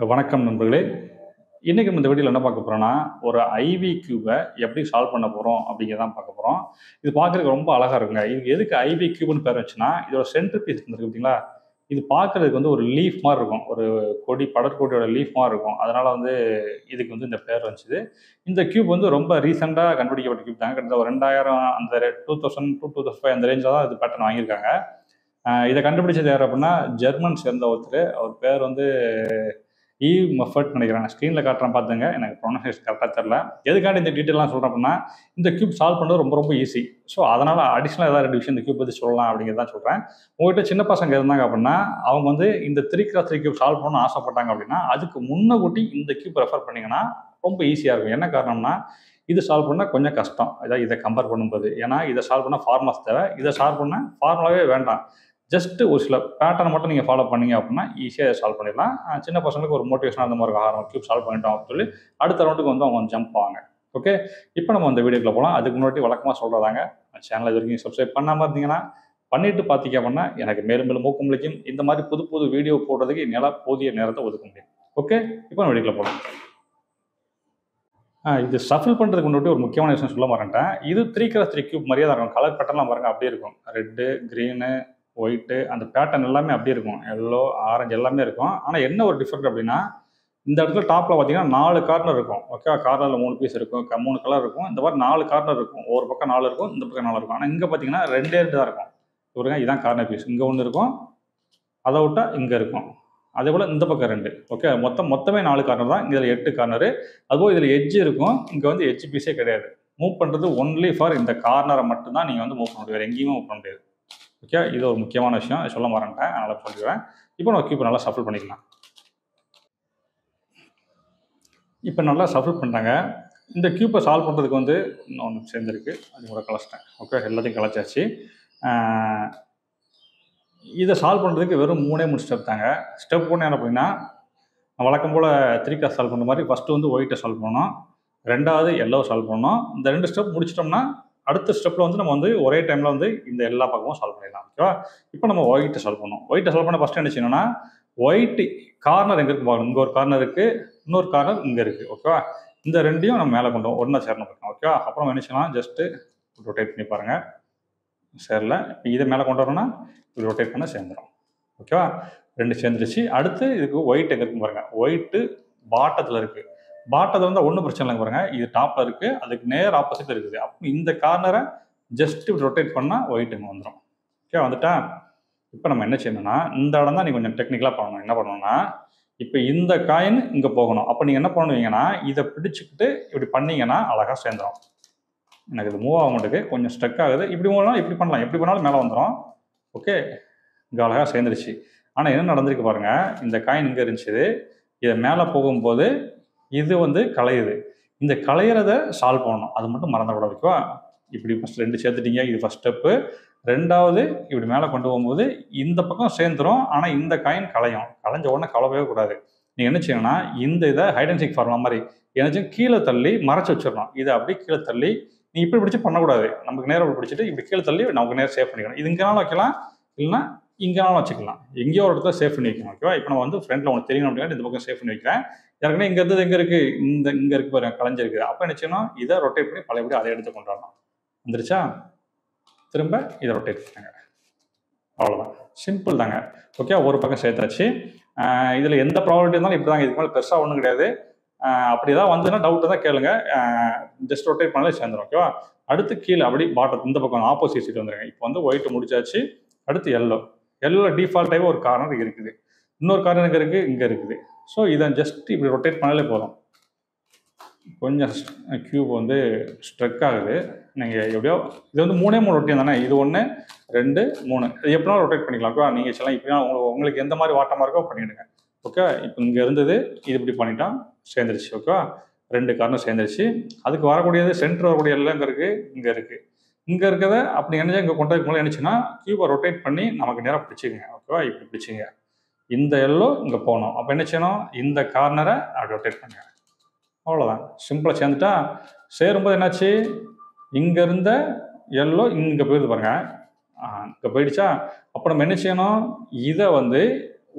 வணக்கம் நண்பர்களே. இன்னைக்கு நம்ம இந்த வீடியோல என்ன பார்க்க போறோம்னா, ஒரு ஐவி கியூப எப்படி சால்வ் பண்ண போறோம் அப்படிங்கிறத தான் பார்க்க போறோம். இது பார்க்கறதுக்கு ரொம்ப அழகா இருக்குங்க. இதுக்கு எதுக்கு ஐவி கியூப்னு பேர் வச்சுன்னா, இதோட சென்டர் பீஸ் இருக்கு பார்த்தீங்களா? இது பார்க்கறதுக்கு வந்து ஒரு லீஃப் மாரி இருக்கும். ஒரு கொடி படர்கொடியோட லீஃப் மாரி இருக்கும். அதனால வந்து இதுக்கு வந்து இந்த பேர் வந்துச்சு. இந்த கியூப் வந்து ரொம்ப ரீசென்ட்டா கண்டுபிடிக்கப்பட்ட கியூப் தாங்க. கிட்டத்தட்ட ஒரு 2000 அந்த 2000 டூ 2005 அந்த ரேஞ்சில தான் இது பேட்டர்ன் வாங்கியிருக்காங்க. இத கண்டுபிடிச்சது யாரு அப்படின்னா, ஜெர்மன் சேர்ந்த ஒருத்தரு. அவர் பேர் வந்து ஈவ் மஃபர்ட் நினைக்கிறேன். ஸ்க்ரீன்ல காட்டுறேன் பார்த்துங்க. எனக்கு ப்ரொனன்சியேஷன் கரெக்ட்டா தெரியல. எதுக்காண்டி இந்த டீட்டெயில்லாம் சொல்றேன் அப்படின்னா, இந்த கியூப் சால்வ் பண்றது ரொம்ப ரொம்ப ஈஸி. ஸோ அதனால அடிஷனலா ஏதாவது 2 விஷயம் இந்த கியூப் பத்தி சொல்லலாம் அப்படிங்கிறது தான் சொல்றேன். உங்ககிட்ட சின்ன பசங்க இருந்தாங்க அப்படின்னா, அவங்க வந்து இந்த 3x3 கியூப் சால்வ் பண்ணணும்னு ஆசைப்பட்டாங்க அப்படின்னா, அதுக்கு முன்னக்கூட்டி இந்த கியூப் ரெஃபர் பண்ணீங்கன்னா ரொம்ப ஈஸியா இருக்கும். என்ன காரணம்னா, இது சால்வ் பண்ணா கொஞ்சம் கஷ்டம். இத கம்பேர் பண்ணும்போது. ஏன்னா இத சால்வ் பண்ணா ஃபார்முலாஸ் தேவை. இத சால்வ் பண்ணா ஃபார்முலாவே வேண்டாம். ஜஸ்ட் ஒரு சில பேட்டர்ன் மட்டும் நீங்க ஃபாலோ பண்ணீங்க அப்படின்னா ஈஸியா சால்வ் பண்ணிடலாம். சின்ன பசங்களுக்கு ஒரு மோட்டிவேஷனா அந்த மாதிரி இருக்கும். கியூப் சால்வ் பண்ணிட்டோம் அப்படின்னு சொல்லி அடுத்த ரவுண்டுக்கு வந்து அவங்க ஜம்ப் ஆவாங்க. ஓகே, இப்போ நம்ம அந்த வீடியோக்குள்ள போகலாம். அதுக்கு முன்னாடி வழக்கமா சொல்றதாங்க, சேனல் இது வரைக்கும் சப்ஸ்கிரைப் பண்ணாம இருந்தீங்கன்னா பண்ணிட்டு பார்த்தீங்க அப்படின்னா எனக்கு மேலும் மேலும் ஊக்கமளிக்கும். இந்த மாதிரி புது புது வீடியோ போடுறதுக்கு என்னால் போதிய நேரத்தை ஒதுக்க முடியும். ஓகே, இப்போ நம்ம வீடியோக்குள்ள போகலாம். இது ஷஃபில் பண்ணுறதுக்கு முன்னாடி ஒரு முக்கியமான விஷயம் சொல்ல மறந்துட்டேன். இது 3x3 கியூப் மாதிரியே தான் இருக்கும். கலர் பேட்டர்ன்லாம் பாருங்க அப்படியே இருக்கும். ரெட்டு, கிரீனு, ஒயிட்டு அந்த பேட்டர்ன் எல்லாமே அப்படியே இருக்கும். எல்லோ, ஆரஞ்சு எல்லாமே இருக்கும். ஆனால் என்ன ஒரு டிஃபரெண்ட் அப்படின்னா, இந்த இடத்துல டாப்பில் பார்த்தீங்கன்னா 4 கார்னர் இருக்கும். ஓகே, கார்னரில் 3 பீஸ் இருக்கும். 3 கலர் இருக்கும். இந்த மாதிரி 4 கார்னர் இருக்கும். ஒரு பக்கம் 4 இருக்கும், இந்த பக்கம் 4 இருக்கும். ஆனால் இங்கே பார்த்தீங்கன்னா 2 தான் இருக்கும். பாருங்க, இதான் கார்னர் பீஸ். இங்கே ஒன்று இருக்கும், அதை விட்டா இங்கே இருக்கும். அதே போல் இந்த பக்கம் 2. ஓகே, மொத்தமே 4 கார்னர் தான். இதில் 8 கார்னரு. அதுபோல் இதில் எட்ஜ் இருக்கும். இங்கே வந்து எட்ஜ் பீஸே கிடையாது. மூவ் பண்ணுறது ஒன்லி ஃபார் இந்த கார்னரை மட்டும்தான் நீங்கள் வந்து மூவ் பண்ண முடியும். வேறு எங்கேயுமே மூவ் பண்ண முடியாது. ஓகே, இது ஒரு முக்கியமான விஷயம். சொல்ல மறந்துட்டேன், அதனால் சொல்லிடுறேன். இப்போ நம்ம கியூப் நல்லா ஷஃபில் பண்ணிக்கலாம். இப்போ நல்லா ஷஃபில் பண்ணிட்டாங்க. இந்த கியூப்பை சால்வ் பண்ணுறதுக்கு வந்து இன்னொன்று சேர்ந்துருக்கு. அது கூட கலைச்சிட்டேன். ஓகே, எல்லாத்தையும் கலைச்சாச்சு. இதை சால்வ் பண்ணுறதுக்கு வெறும் 3 ஸ்டெப் தாங்க. ஸ்டெப் 1 என்ன அப்படின்னா, வழக்கம் போல் 3x சால்வ் பண்ணுற மாதிரி ஃபஸ்ட்டு வந்து ஒயிட்டை சால்வ் பண்ணணும். 2வது எல்லோ சால்வ் பண்ணணும். இந்த 2 ஸ்டெப் முடிச்சிட்டோம்னா அடுத்த ஸ்டெப்பில் வந்து நம்ம வந்து ஒரே டைமில் வந்து இந்த எல்லா பக்கமும் சால்வ் பண்ணிடலாம். ஓகேவா? இப்போ நம்ம ஒயிட்டை சால்வ் பண்ணணும். ஒயிட்டை சால்வ் பண்ண ஃபஸ்ட்டு என்ன செய்யணும்னா, ஒயிட் கார்னர் எங்கே இருக்கு பார்க்கணும். இங்கே ஒரு கார்னர் இருக்குது, இன்னொரு கார்னர் இங்கே இருக்குது. ஓகேவா? இந்த 2யும் நம்ம மேலே கொண்டு ஒன்றா சேரணும். ஓகேவா? அப்புறம் என்ன செய்யலாம், ஜஸ்ட்டு ரொட்டேட் பண்ணி பாருங்கள். சேரல. இப்போ இதை மேலே கொண்டு வரணும்னா இப்படி ரொட்டேட் பண்ண சேர்ந்துடும். ஓகேவா? 2 சேர்ந்துருச்சு. அடுத்து இதுக்கு ஒயிட் எங்கே இருக்குன்னு பாருங்கள். ஒயிட்டு பாட்டத்தில் இருக்குது. பாட்டத்தில் வந்து ஒன்றும் பிரச்சனை இல்லைங்க பாருங்க. இது டாப்பில் இருக்குது, அதுக்கு நேர் ஆப்போசிட் இருக்குது. அப்போ இந்த கார்னரை ஜஸ்ட் இப்படி ரொட்டேட் பண்ணால் ஒயிட் இங்கே வந்துடும். ஓகே, வந்துட்டா? இப்போ நம்ம என்ன செய்யணும்னா, இந்த இடம் தான் நீங்கள் கொஞ்சம் டெக்னிக்கலாக பண்ணணும். என்ன பண்ணணும்னா, இப்போ இந்த காயின் இங்கே போகணும். அப்போ நீங்கள் என்ன பண்ணுவீங்கன்னா, இதை பிடிச்சிக்கிட்டு இப்படி பண்ணீங்கன்னா அழகாக சேர்ந்துடும். எனக்கு இது மூவ் ஆக மாட்டேங்குது, கொஞ்சம் ஸ்ட்ரக் ஆகுது. இப்படி மூவ் இப்படி பண்ணலாம், எப்படி பண்ணாலும் மேலே வந்துடும். ஓகே, இங்கே அழகாக சேர்ந்துருச்சு. ஆனால் என்ன நடந்திருக்கு பாருங்க, இந்த காயின் இங்கே இருந்துச்சு, இதை மேலே போகும்போது இது வந்து கலையுது. இந்த கலையிறத சால்வ் பண்ணணும். அது மட்டும் மறந்துவிடாது. ஓகேவா? இப்படி ஃபஸ்ட் 2 சேர்த்துட்டீங்க, இது ஃபஸ்ட் ஸ்டெப்பு. 2வது இப்படி மேலே கொண்டு போகும்போது இந்த பக்கம் சேர்ந்துடும். ஆனால் இந்த காயின் கலையும். கலைஞ்ச உடனே கலவவே கூடாது. நீங்கள் என்ன செய்யணும்னா, இந்த இதை ஹைட் அண்ட் சீக் ஃபார்முலா மாதிரி ஏதாச்சும் கீழே தள்ளி மறைச்சி வச்சிடணும். இதை அப்படியே கீழே தள்ளி நீ இப்படி பிடிச்சி பண்ணக்கூடாது. நமக்கு நேரம் இப்படி பிடிச்சிட்டு இப்படி கீழே தள்ளி நமக்கு நேரம் சேவ் பண்ணிக்கணும். இது இங்கேனாலும் வைக்கலாம், இல்லைன்னா இங்கேனாலும் வச்சுக்கலாம். எங்கேயோ ஒரு இடத்துல சேவ் பண்ணி வைக்கணும். ஓகேவா? இப்போ நான் வந்து ஃப்ரெண்டில் ஒன்று தெரியணும் அப்படின்னா இந்த பக்கம் சேவ் பண்ணி வைக்கிறேன். ஏற்கனவே இங்கே இருந்தது எங்கே இருக்குது, இங்கே இருக்கு பாருங்க, கலைஞ்சிருக்கு. அப்போ என்ன செய்யணும், இதை ரொட்டேட் பண்ணி பழையபடி அதை எடுத்து கொண்டு வரணும். வந்துருச்சா? திரும்ப இதை ரொட்டேட் பண்ணுங்க. அவ்வளோதான், சிம்பிள் தாங்க. ஓகே, ஒரு பக்கம் சேர்த்தாச்சு. இதில் எந்த ப்ராப்ளம் இருந்தாலும் இப்படி தாங்க. இதுக்கு மேலே பெருசாக ஒன்றும் கிடையாது. அப்படி ஏதாவது வந்துன்னா டவுட்டு தான் கேளுங்க. ஜஸ்ட் ரொட்டேட் பண்ணாலே சேர்ந்துடும். ஓகேவா? அடுத்து கீழே அப்படி பாட்டம் இந்த பக்கம் ஆப்போசிட் சைடு வந்துருங்க. இப்போ வந்து ஒயிட் முடிச்சாச்சு. அடுத்து எல்லோ. டிஃபால்ட்டாகவே ஒரு கார்னர் இருக்குது. இன்னொரு கார்னர் எங்கே இருக்குது, இங்கே இருக்குது. ஸோ இதை ஜஸ்ட் இப்படி ரொட்டேட் பண்ணாலே போதும். கொஞ்சம் கியூப் வந்து ஸ்ட்ரக் ஆகுது. நீங்கள் எப்படியோ இது வந்து 3 ரொட்டேன் தானே. இது 1 2 3 இது எப்படினாலும் ரொட்டேட் பண்ணிக்கலாம். ஓகே, நீங்கள் சொல்லலாம் இப்படினா உங்களுக்கு எந்த மாதிரி வாட்டமாக இருக்கோ பண்ணிவிடுங்க. ஓகே, இப்போ இங்கே இருந்தது, இது இப்படி பண்ணிட்டா சேர்ந்துருச்சு. ஓகேவா? 2 கார்னர் சேர்ந்துருச்சு. அதுக்கு வரக்கூடியது சென்டர் வரக்கூடிய எல்லாம் இங்கே இருக்குது, இங்கே இருக்குது. இங்கே இருக்கிறத அப்படி என்ன இங்கே கொண்டு போய் என்னச்சுன்னா, கியூபை ரொட்டேட் பண்ணி நமக்கு நேராக பிடிச்சிக்கங்க. ஓகேவா? இப்படி பிடிச்சிங்க. இந்த எல்லோ இங்கே போகணும். அப்போ என்ன செய்யணும், இந்த கார்னரை அப்படி ரொட்டேட் பண்ணுங்க. அவ்வளோதான், சிம்பிளாக சேர்ந்துட்டா. சேரும்போது என்னாச்சு, இங்கே இருந்த எல்லோ இங்கே போயிடுது பாருங்க. இங்கே போயிடுச்சா? அப்போ நம்ம என்ன செய்யணும், இதை வந்து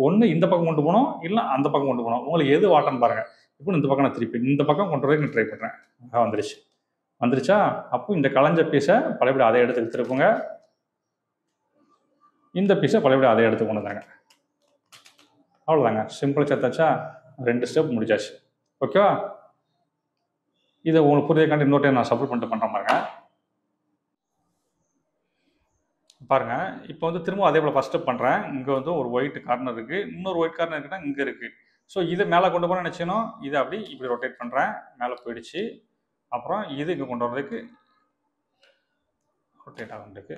ஒன்று இந்த பக்கம் கொண்டு போகணும், இல்லை அந்த பக்கம் கொண்டு போகணும். உங்களுக்கு எது வாட்டன்னு பாருங்கள். இப்போ இந்த பக்கம் நான் திருப்பி இந்த பக்கம் கொண்டு வரதுக்கு நான் ட்ரை பண்ணுறேன். வந்துருச்சு. வந்துருச்சா? அப்போ இந்த களைஞ்ச பீஸை பழையபடி அதை எடுத்து திருப்புங்க. இந்த பீஸை பழையபடி அதை எடுத்து கொண்டு வந்தாங்க. அவ்வளோதாங்க. சிம்பிளாக சேர்த்தாச்சா? 2 ஸ்டெப் முடிச்சாச்சு. ஓகேவா? இதை உங்களுக்கு புரியக்காண்டி இன்னொரு டைம் நான் சப்போர்ட் பண்ணிட்டு பண்ணுற பாருங்க. பாருங்க, இப்போ வந்து திரும்ப அதே போல் ஃபஸ்ட் ஸ்டெப் பண்ணுறேன். இங்கே வந்து ஒரு ஒயிட் கார்னர் இருக்குது, இன்னொரு ஒயிட் கார்னர் இருக்குன்னா இங்கே இருக்குது. ஸோ இதை மேலே கொண்டு போனால் நினச்சணும், இதை அப்படி இப்படி ரொட்டேட் பண்ணுறேன். மேலே போயிடுச்சு. அப்புறம் இது இங்கே கொண்டு வர்றதுக்கு ரொட்டேட் ஆகிருக்கு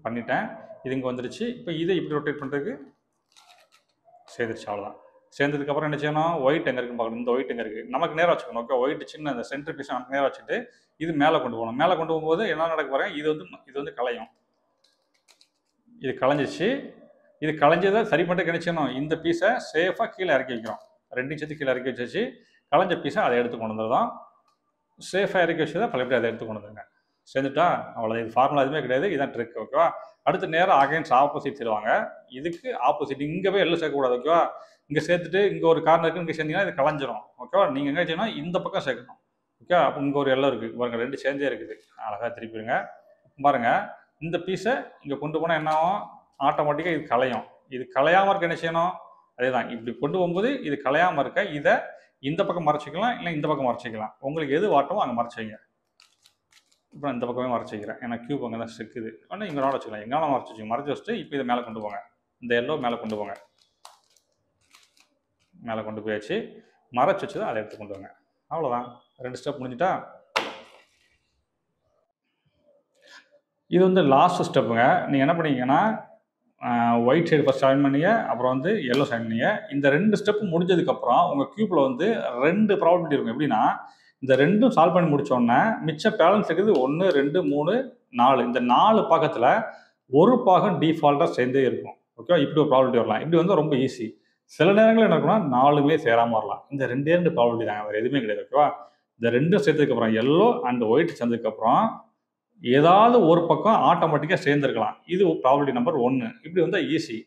பண்ணிட்டேன். இது இங்கே வந்துருச்சு. இப்போ இதை இப்படி ரொட்டேட் பண்ணுறதுக்கு சேர்ந்துருச்சு. அவ்வளோதான். சேர்ந்ததுக்கப்புறம் என்ன செய்யணும், ஒயிட் எங்கே இருக்குன்னு பார்க்கணும். இந்த ஒயிட் எங்கே இருக்குது நமக்கு நேராக வச்சுக்கணும். ஓகே, ஒயிட் சின்ன அந்த சென்டர் பீஸ் நமக்கு நேராக வச்சுட்டு இது மேலே கொண்டு போகணும். மேலே கொண்டு போகும்போது என்ன நடக்க பாருங்க, இது வந்து களையும். இது களைஞ்சிச்சு. இது களைஞ்சதை சரி பண்ணிட்டு நினைச்சணும், இந்த பீஸை சேஃபாக கீழே இறக்கி வைக்கிறோம். 2 சேர்த்து கீழே இறக்கி வச்சு களைஞ்ச பீஸை அதை எடுத்து கொண்டு வந்துடுறோம். சேஃபாக இறக்கி வச்சதை பழையபடி அதை எடுத்து கொண்டு வந்துருங்க. சேர்ந்துட்டா அவ்வளோ. இது ஃபார்முலா எதுவுமே கிடையாது, இதுதான் ட்ரிக். ஓகேவா? அடுத்து நேராக அகைன்ஸ்ட் ஆப்போசிட் தருவாங்க. இதுக்கு ஆப்போசிட் இங்கே போய் எல்லாம் சேர்க்கக்கூடாது. ஓகேவா? இங்கே சேர்த்துட்டு இங்கே ஒரு கார்னர் இருக்குது, இங்கே சேர்ந்தீங்கன்னா இது களைஞ்சிரும். ஓகேவா? நீங்கள் எங்கே செய்யணும், இந்த பக்கம் சேர்க்கணும். ஓகே, அப்போ இங்கே ஒரு எல்லாம் இருக்குது பாருங்கள், 2 சேர்ந்தே இருக்குது. அழகாக திருப்பிடுங்க. பாருங்கள், இந்த பீஸை இங்கே கொண்டு போனால் என்ன ஆகும், ஆட்டோமேட்டிக்காக இது களையும். இது களையாமல் இருக்க என்ன செய்யணும், அதே தான் இப்படி கொண்டு போகும்போது இது களையாமல் இருக்க இதை இந்த பக்கம் மறைச்சிக்கலாம், இல்லை இந்த பக்கம் மறைச்சிக்கலாம். உங்களுக்கு எது வாட்டமோ அங்கே மறைச்சிங்க. இப்போ நான் இந்த பக்கமே மறைச்சி வைக்கிறேன், ஏன்னா கியூப் அங்கே தான் செக்குது. ஆனால் இங்கே வச்சுக்கலாம், எங்கேனாலும் மறைச்சி வச்சுங்க. மறைச்சி வச்சுட்டு இப்போ இதை மேலே கொண்டு போங்க. இந்த எல்லோ மேலே கொண்டு போங்க. மேலே கொண்டு போயாச்சு. மறைச்சி வச்சு அதை எடுத்து கொண்டு வாங்க. அவ்வளோதான். 2 ஸ்டெப் முடிஞ்சிட்டா? இது வந்து லாஸ்ட் ஸ்டெப்புங்க. நீங்கள் என்ன பண்ணீங்கன்னா, ஒயிட் சைடு ஃபஸ்ட் ஜாயின் பண்ணீங்க, அப்புறம் வந்து எல்லோ ஜாயின் பண்ணீங்க. இந்த 2 ஸ்டெப்பு முடிஞ்சதுக்கப்புறம் உங்கள் கியூப்பில் வந்து 2 ப்ராபபிலிட்டி இருக்கும். எப்படின்னா, இந்த 2ம் சால்வ் பண்ணி முடித்தோடனே மிச்சம் பேலன்ஸ் இருக்குது 1, 2, 3, 4. இந்த 4 பாகத்தில் ஒரு பாகம் டிஃபால்ட்டாக சேர்ந்தே இருக்கும். ஓகே, இப்படி ஒரு ப்ராபபிலிட்டி வரலாம். இப்படி வந்து ரொம்ப ஈஸி. சில நேரங்களில் என்ன இருக்குன்னா 4மே சேராமல் வரலாம். இந்த 2 ப்ராபபிலிட்டி தாங்க, வேறு எதுவுமே கிடையாது. ஓகேவா? இந்த 2ம் சேர்த்ததுக்கப்புறம் எல்லோ அண்ட் ஒயிட் சேர்ந்ததுக்கப்புறம் ஏதாவது ஒரு பக்கம் ஆட்டோமேட்டிக்காக சேர்ந்துருக்கலாம். இது ப்ராபபிலிட்டி நம்பர் 1. இப்படி வந்தால் ஈஸி.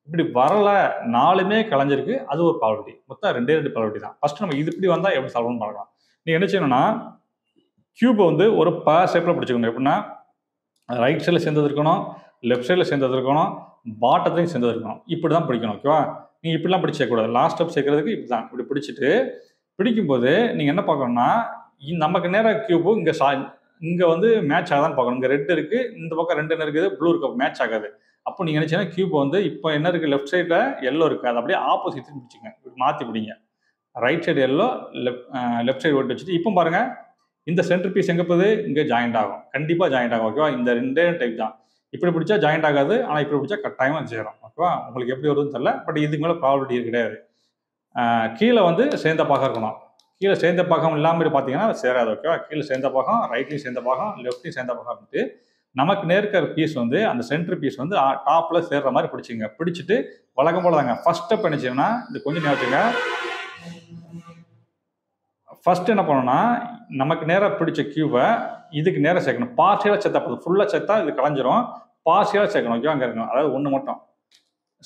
இப்படி வரல, 4மே கலைஞ்சிருக்கு, அது ஒரு ப்ராபபிலிட்டி. மொத்தம் 2 ப்ராபபிலிட்டி தான். ஃபஸ்ட்டு நம்ம இது இப்படி வந்தால் எப்படி சால்வ் பண்ணி பார்க்கலாம். நீங்கள் என்ன செய்யணும்னா, கியூபை வந்து ஒரு ஷேப்பில் பிடிச்சிக்கணும். எப்படின்னா, ரைட் சைடில் சேர்ந்தது இருக்கணும், லெஃப்ட் சைடில் சேர்ந்தது இருக்கணும், பாட்டத்துலையும் சேர்ந்தது இருக்கணும். இப்படி தான் பிடிக்கணும். ஓகேவா? நீங்கள் இப்படிலாம் பிடிச்சி சேர்க்கக்கூடாது. லாஸ்ட் ஸ்டெப் சேர்க்கறதுக்கு இப்படி தான். இப்படி பிடிச்சிட்டு பிடிக்கும்போது நீங்கள் என்ன பார்க்கணும்னா, நமக்கு நேராக கியூபு இங்கே வந்து மேட்ச் ஆகாதான்னு பார்க்கணும். இங்கே ரெட் இருக்குது, இந்த பக்கம் 2 இருக்குது, ப்ளூ இருக்கு, மேட்ச் ஆகாது. அப்போ நீங்கள் நினச்சிங்கன்னா கியூப் வந்து இப்போ என்ன இருக்குது, லெஃப்ட் சைடில் எல்லோ இருக்குது, அது அப்படியே ஆப்போசிட் பிடிச்சிங்க. இப்படி மாற்றி பிடிங்க. Right side yellow, left side white வச்சுட்டு இப்போ பாருங்கள், இந்த சென்டர் பீஸ் எங்கே போகுது, இங்கே ஜாயிண்ட் ஆகும். கண்டிப்பாக ஜாயிண்ட் ஆகும். ஓகேவா? இந்த 2 டைப் தான். இப்படி பிடிச்சா ஜாயிண்ட் ஆகாது, ஆனால் இப்படி பிடிச்சா கட்டாயமாக சேரும். ஓகேவா? உங்களுக்கு எப்படி வருதுன்னு தெரியல, பட் இதுக்கு மேலே ப்ராபபிலிட்டி கிடையாது. கீழே வந்து சேர்ந்த பாகம் இருக்கணும். கீழே சேர்ந்த பாகம் இல்லாமல் பார்த்தீங்கன்னா சேராது. ஓகேவா? கீழே சேர்ந்த பாகம், ரைட்லையும் சேர்ந்த பாகம், லெஃப்ட்லையும் சேர்ந்த பாகம் இருந்துட்டு நமக்கு நேர்க்கிற பீஸ் வந்து அந்த சென்டர் பீஸ் வந்து டாப்பில் சேர்ற மாதிரி பிடிச்சிங்க. பிடிச்சிட்டு வழக்கம் போல தாங்க ஃபர்ஸ்ட் ஸ்டெப் நினச்சிங்கன்னா, இது கொஞ்சம் ஞாபகத்துங்க. ஃபர்ஸ்ட் என்ன பண்ணணும்னா, நமக்கு நேராக பிடிச்ச கியூபை இதுக்கு நேராக சேர்க்கணும். பார்சியலாக சேர்த்தா போதும். ஃபுல்லாக சேர்த்தா இது கலைஞ்சிரும். பார்சியலாக சேர்க்கணும். ஓகேவா? அங்கே இருக்கணும். அதாவது 1 மட்டும்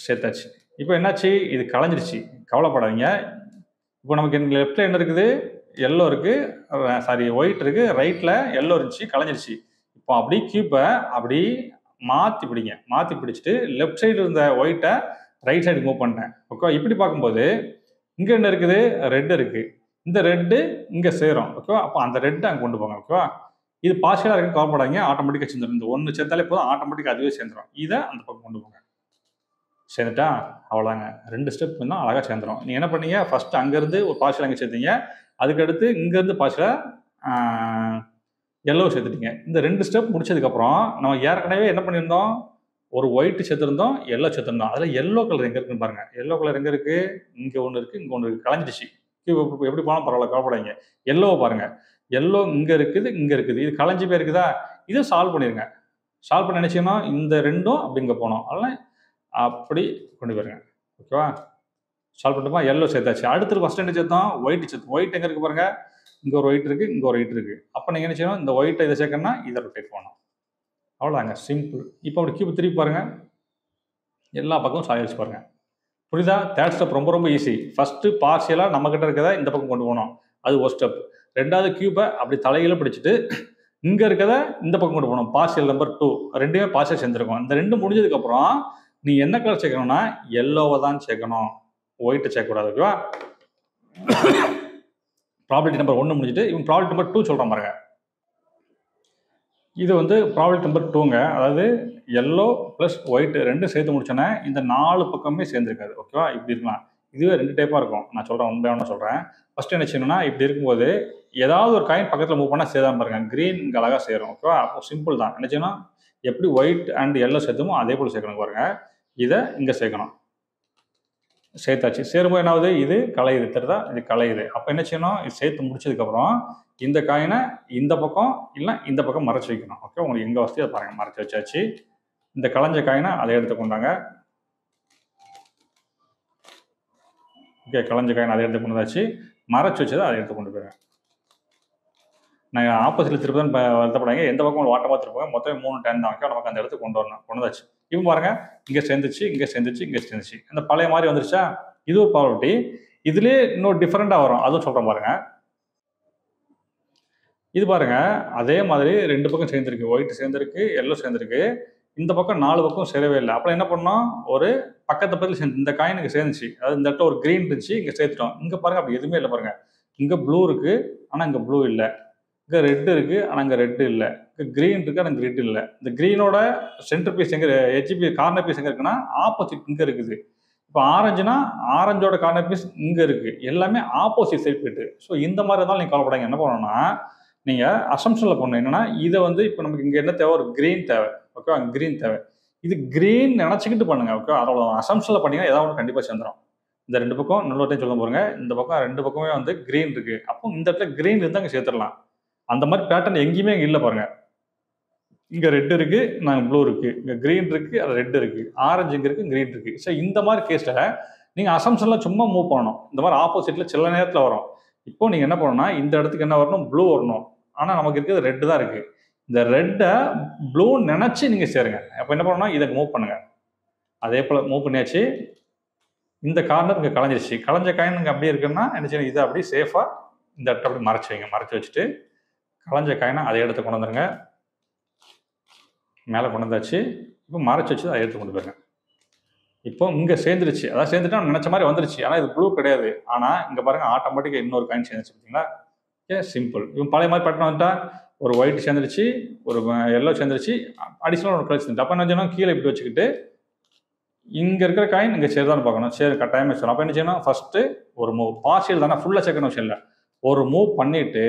சேர்த்தாச்சு. இப்போ என்னாச்சு, இது கலைஞ்சிருச்சு. கவலைப்படாதீங்க. இப்போ நமக்கு லெஃப்டில் என்ன இருக்குது, எல்லோ இருக்குது, சாரி ஒயிட் இருக்குது, ரைட்டில் எல்லோ இருந்துச்சு, கலைஞ்சிருச்சு. இப்போ அப்படி கியூப்பை அப்படி மாற்றி பிடிங்க. மாற்றி பிடிச்சிட்டு லெஃப்ட் சைடு இருந்த ஒயிட்டை ரைட் சைடு மூவ் பண்ணிட்டேன். ஓகே, இப்படி பார்க்கும்போது இங்கே என்ன இருக்குது, ரெட் இருக்குது. இந்த ரெட்டு இங்கே சேரும். ஓகேவா? அப்போ அந்த ரெட்டை அங்கே கொண்டு போங்க. ஓகேவா? இது பார்ஷியலாக இருக்குது, கவலைப்படாதீங்க. ஆட்டோமேட்டிக்காக சேர்ந்துடும். இந்த 1 சேர்த்தாலே போதும், ஆட்டோமேட்டிக்காக அதுவே சேர்ந்துடும். இதை அந்த பக்கம் கொண்டு போங்க. சேர்ந்துட்டா? அவ்வளோதாங்க. 2 ஸ்டெப் தான் அழகாக சேர்ந்துடும். நீங்கள் என்ன பண்ணீங்க, ஃபஸ்ட்டு அங்கேருந்து ஒரு பார்ஷியல் அங்கே சேர்த்தீங்க, அதுக்கடுத்து இங்கேருந்து பார்ஷியலாக எல்லோ சேர்த்துட்டீங்க. இந்த 2 ஸ்டெப் முடிச்சதுக்கப்புறம் நம்ம ஏற்கனவே என்ன பண்ணியிருந்தோம், ஒரு ஒயிட் சேர்த்துருந்தோம், எல்லோ சேர்த்துருந்தோம். அதில் எல்லோ கலர் எங்கே இருக்குன்னு பாருங்கள். எல்லோ கலர் எங்கே இருக்குது, இங்கே ஒன்று இருக்குது, இங்கே ஒன்று இருக்குது, கலைஞ்சிச்சு. எப்படி போனால் பரவாயில்ல, கவலைப்படாதீங்க. எல்லோவை பாருங்கள். எல்லோ இங்கே இருக்குது, இங்கே இருக்குது, இது கலைஞ்சி போய் இருக்குதா, இதை சால்வ் பண்ணிடுங்க. சால்வ் பண்ணி நினச்சிங்கன்னா இந்த 2ம் அப்படி இங்கே போனோம், அதனால் அப்படி கொண்டு போயிருங்க. ஓகேவா? சால்வ் பண்ணிட்டுமா, எல்லோ சேர்த்தாச்சு. அடுத்து ஃபஸ்ட் என்ன சேர்த்தோம், ஒயிட் சேர்த்தோம். ஒயிட் எங்கே இருக்குது பாருங்கள், இங்கே ஒரு ஒயிட் இருக்குது, இங்கே ஒரு ஒயிட் இருக்குது. அப்போ நீங்கள் என்ன செய்யணும், இந்த ஒயிட்டை இதை சேர்க்கணும்னா இதை ரொட்டேட் பண்ணணும். அவ்வளோதாங்க, சிம்பிள். இப்போ அப்படி கியூப் திருப்பி பாருங்கள், எல்லா பக்கமும் சாய் வச்சு பாருங்கள். புரியுதா? தேர்ட் ஸ்டெப் ரொம்ப ரொம்ப ஈஸி. ஃபர்ஸ்ட் பார்ஷியலா நம்ம கிட்ட இருக்கிறத இந்த பக்கம் கொண்டு போகணும். அது ஒரு ஸ்டெப். ரெண்டாவது கியூபை அப்படி தலையில பிடிச்சிட்டு இங்க இருக்கிறத இந்த பக்கம் கொண்டு போகணும். பார்ஷியல் நம்பர் 2 ரெண்டுமே பார்ஷியல் சேர்ந்துருக்கும். இந்த ரெண்டும் முடிஞ்சதுக்கு அப்புறம் நீ என்ன கலர் சேர்க்கணும்னா எல்லோவை தான் சேர்க்கணும், ஒயிட்டை சேர்க்கக்கூடாது. ஓகேவா? ப்ராபபிலிட்டி நம்பர் 1 முடிஞ்சிட்டு இவன் ப்ராபபிலிட்டி நம்பர் 2 சொல்றான் பாருங்க. இது வந்து ப்ராபபிலிட்டி நம்பர் 2ங்க. அதாவது எல்லோ ப்ளஸ் ஒயிட் ரெண்டும் சேர்த்து முடிச்சோன்னே இந்த 4 பக்கமே சேர்ந்துருக்காது. ஓகேவா? இப்படி இருக்கலாம். இதுவே 2 டைப்பாக இருக்கும். நான் சொல்கிறேன், ஒன் பை ஒன்னாக சொல்கிறேன். ஃபர்ஸ்ட் என்ன செய்யணும்னா இப்படி இருக்கும்போது ஏதாவது ஒரு காயின் பக்கத்தில் மூவ் பண்ணால் சேதாம பாருங்க. க்ரீன் இங்கே அழகாக சேரும். ஓகேவா? அப்போ சிம்பிள் தான். என்ன செய்யணும், எப்படி ஒயிட் அண்ட் எல்லோ சேர்த்துமோ அதே போல் சேர்க்கணும் பாருங்க. இதை இங்கே சேர்க்கணும். சேர்த்தாச்சு. சேரும்போது என்ன ஆகுது, இது கலையுது. தெரியுதா? இது கலையுது. அப்போ என்ன செய்யணும், இது சேர்த்து முடிச்சதுக்கப்புறம் இந்த காயினை இந்த பக்கம் இல்லை இந்த பக்கம் மறைச்சு வைக்கணும். ஓகே, உங்களுக்கு எங்கே வசதியோ அதை பாருங்க. மறைச்சு வச்சாச்சு. இந்த கலைஞ்ச காயினை அதை எடுத்து கொண்டாங்க. ஓகே, கலைஞ்ச காயின் அதை எடுத்து கொண்டு வந்தாச்சு. மறைச்சு வச்சதை அதை எடுத்து கொண்டு போயிருங்க. நான் ஆப்போசிட்டில் திருப்பதான் வருத்தப்படாங்க. எந்த பக்கம் வாட்டமாக திருப்பாங்க. மொத்தம் 3 டேன் தான். ஓகே, நமக்கு அந்த இடத்துக்கு கொண்டு வரணும். கொண்டு வந்தாச்சு. இப்போ பாருங்க, இங்கே சேர்ந்துச்சு, இங்கே சேர்ந்துச்சு, இங்கே சேர்ந்துச்சு. அந்த பழைய மாதிரி வந்துருச்சா? இது ஒரு ப்ராபபிலிட்டி. இதுலேயே இன்னும் டிஃப்ரெண்டாக வரும். அதுவும் சொல்கிறேன் பாருங்க. இது பாருங்க, அதே மாதிரி 2 பக்கம் சேர்ந்துருக்கு. ஒயிட் சேர்ந்துருக்கு, எல்லோ சேர்ந்துருக்கு. இந்த பக்கம் 4 பக்கம் சேரவே இல்லை. அப்புறம் என்ன பண்ணோம், ஒரு பக்கத்தில் சேர்ந்து இந்த காயினுக்கு சேர்ந்துச்சு. அதாவது இந்த இடத்துல ஒரு க்ரீன் இருந்துச்சு, இங்கே சேர்த்துட்டோம். இங்கே பாருங்க அப்படி எதுவுமே இல்லை பாருங்க. இங்கே ப்ளூ இருக்கு, ஆனால் இங்கே ப்ளூ இல்லை. இங்கே ரெட் இருக்கு, ஆனால் இங்கே ரெட் இல்லை. இங்கே க்ரீன் இருக்கு, ஆனால் கிரிட் இல்லை. இந்த க்ரீனோட சென்டர் பீஸ் எங்கே, ஹெச்பி கார்னர் பீஸ் எங்கே இருக்குன்னா ஆப்போசிட் இங்கே இருக்குது. இப்போ ஆரஞ்சுனா ஆரஞ்சோட கார்னர் பீஸ் இங்கே இருக்கு. எல்லாமே ஆப்போசிட் சைட் போயிட்டு. ஸோ இந்த மாதிரி இருந்தாலும் நீங்கள் கவலைப்படாங்க. என்ன பண்ணணும்னா நீங்கள் அசம்ஷனில் பண்ணணும். என்னன்னா இதை வந்து இப்போ நமக்கு இங்கே என்ன தேவை, ஒரு க்ரீன் தேவை. ஓகே, க்ரீன் தேவை. இது க்ரீன் நினச்சிக்கிட்டு பண்ணுங்க. ஓகே, அதோட அசம்ஷனில் பண்ணீங்கன்னா ஏதாவது ஒன்று கண்டிப்பாக சேர்ந்துடும். இந்த 2 பக்கம் நல்ல சொல்ல போறேங்க. இந்த பக்கம் 2 பக்கமே வந்து க்ரீன் இருக்கு. அப்போ இந்த இடத்துல க்ரீன் இருந்தால் அங்கே சேர்த்துடலாம். அந்த மாதிரி பேட்டர்ன் எங்கேயுமே இல்லை பாருங்க. இங்கே ரெட் இருக்கு, நாங்கள் ப்ளூ இருக்கு, இங்கே க்ரீன் இருக்கு, அது ரெட் இருக்கு, ஆரஞ்சு இங்கே இருக்கு, க்ரீன் இருக்கு. ஸோ இந்த மாதிரி கேஸில் நீங்கள் அசம்ஷன்லாம் சும்மா மூவ் பண்ணணும். இந்த மாதிரி ஆப்போசிட்டில் சில நேரத்தில் வரும். இப்போ நீங்கள் என்ன பண்ணணும்னா இந்த இடத்துக்கு என்ன வரணும், ப்ளூ வரணும். ஆனால் நமக்கு இருக்கிறது ரெட்டு தான் இருக்கு. இந்த ரெட்டை ப்ளூ நினச்சி நீங்கள் சேருங்க. அப்போ என்ன பண்ணணும்னா இதை மூவ் பண்ணுங்க. அதே போல் மூவ் பண்ணியாச்சு. இந்த கார்னர் இங்கே கலைஞ்சிருச்சு. கலைஞ்ச காயின் இங்கே அப்படியே இருக்குன்னா என்ன செய்யணும், இதை அப்படியே சேஃபாக இந்த இடத்த அப்படி மறைச்சி வைங்க. மறைச்சி வச்சுட்டு கலைஞ்ச காயினை அதை எடுத்து கொண்டு வந்துருங்க. மேலே கொண்டு வந்தாச்சு. இப்போ மறைச்சி வச்சு அதை எடுத்து கொண்டு போயிருங்க. இப்போ இங்கே சேர்ந்துருச்சு. அதாவது சேர்ந்துட்டா நினச்ச மாதிரி வந்துருச்சு. ஆனால் இது ப்ளூ கிடையாது. ஆனால் இங்கே பாருங்க, ஆட்டோமேட்டிக்காக இன்னொரு காயின் சேர்ந்துச்சு. பார்த்தீங்களா? Okay, simple. இவன் பழைய மாதிரி பேட்டர்ன் வந்துட்டா ஒரு ஒயிட் சேர்ந்துருச்சு, ஒரு எல்லோ சேர்ந்துருச்சு, அடிஷனல் ஒரு கலர் சேர்ந்துட்டு. அப்போ என்ன செய்யணும், கீழே இப்படி வச்சுக்கிட்டு இங்கே இருக்கிற காயின் இங்கே சேருதான்னு பார்க்கணும். சரி, கட்டாயமாக சொல்லணும். அப்போ என்ன செய்யணும், ஃபஸ்ட்டு ஒரு மூவ். பார்ஷியல் தானே, ஃபுல்லாக சேர்க்கணும் விஷயம் இல்லை. ஒரு மூவ் பண்ணிவிட்டு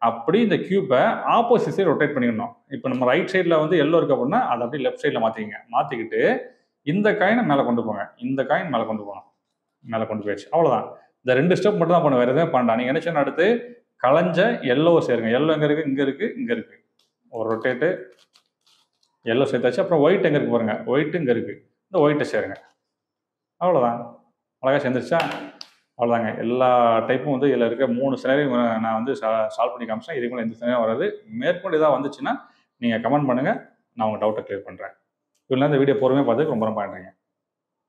அப்படி இந்த கியூப்பை ஆப்போசிட் சைடு ரொட்டேட் பண்ணிக்கணும். இப்போ நம்ம ரைட் சைடில் வந்து எல்லோ இருக்கு அப்படின்னா அதை அப்படியே லெஃப்ட் சைடில் மாற்றிக்கிங்க. மாற்றிக்கிட்டு இந்த காயினை மேலே கொண்டு போங்க. இந்த காயின் மேலே கொண்டு போகணும். மேலே கொண்டு போயிடுச்சு. அவ்வளோதான். இந்த 2 ஸ்டெப் மட்டும் தான் பண்ணுவேன். வேறு எதுவும் பண்ணலாம். நீங்கள் என்ன செய்யணும், அடுத்து கலைஞ்ச எல்லோவை சேருங்க. எல்லோ எங்கே இருக்குது, இங்கே இருக்குது, இங்கே இருக்குது. ஒரு ரொட்டேட்டு எல்லோ சேர்த்தாச்சு. அப்புறம் ஒயிட் எங்கே இருக்குது பாருங்கள், ஒயிட்டு இங்கே இருக்குது. இந்த ஒயிட்டை சேருங்க. அவ்வளோதான். அழகாக சேர்ந்துருச்சா? அவ்வளோதாங்க. எல்லா டைப்பும் வந்து இதில் இருக்க 3 சினாரியும் நான் வந்து சால்வ் பண்ணி காமிச்சேன். இதுக்கு மேலே எந்த சினாரியும் வராது. மேற்கொண்டு ஏதாவது வந்துச்சுன்னா நீங்கள் கமெண்ட் பண்ணுங்கள். நான் உங்கள் டவுட்டை கிளியர் பண்ணுறேன். இவ்வளோ இந்த வீடியோ பொறுமையாக பார்த்துக்கு ரொம்ப ரொம்ப நன்றிங்க.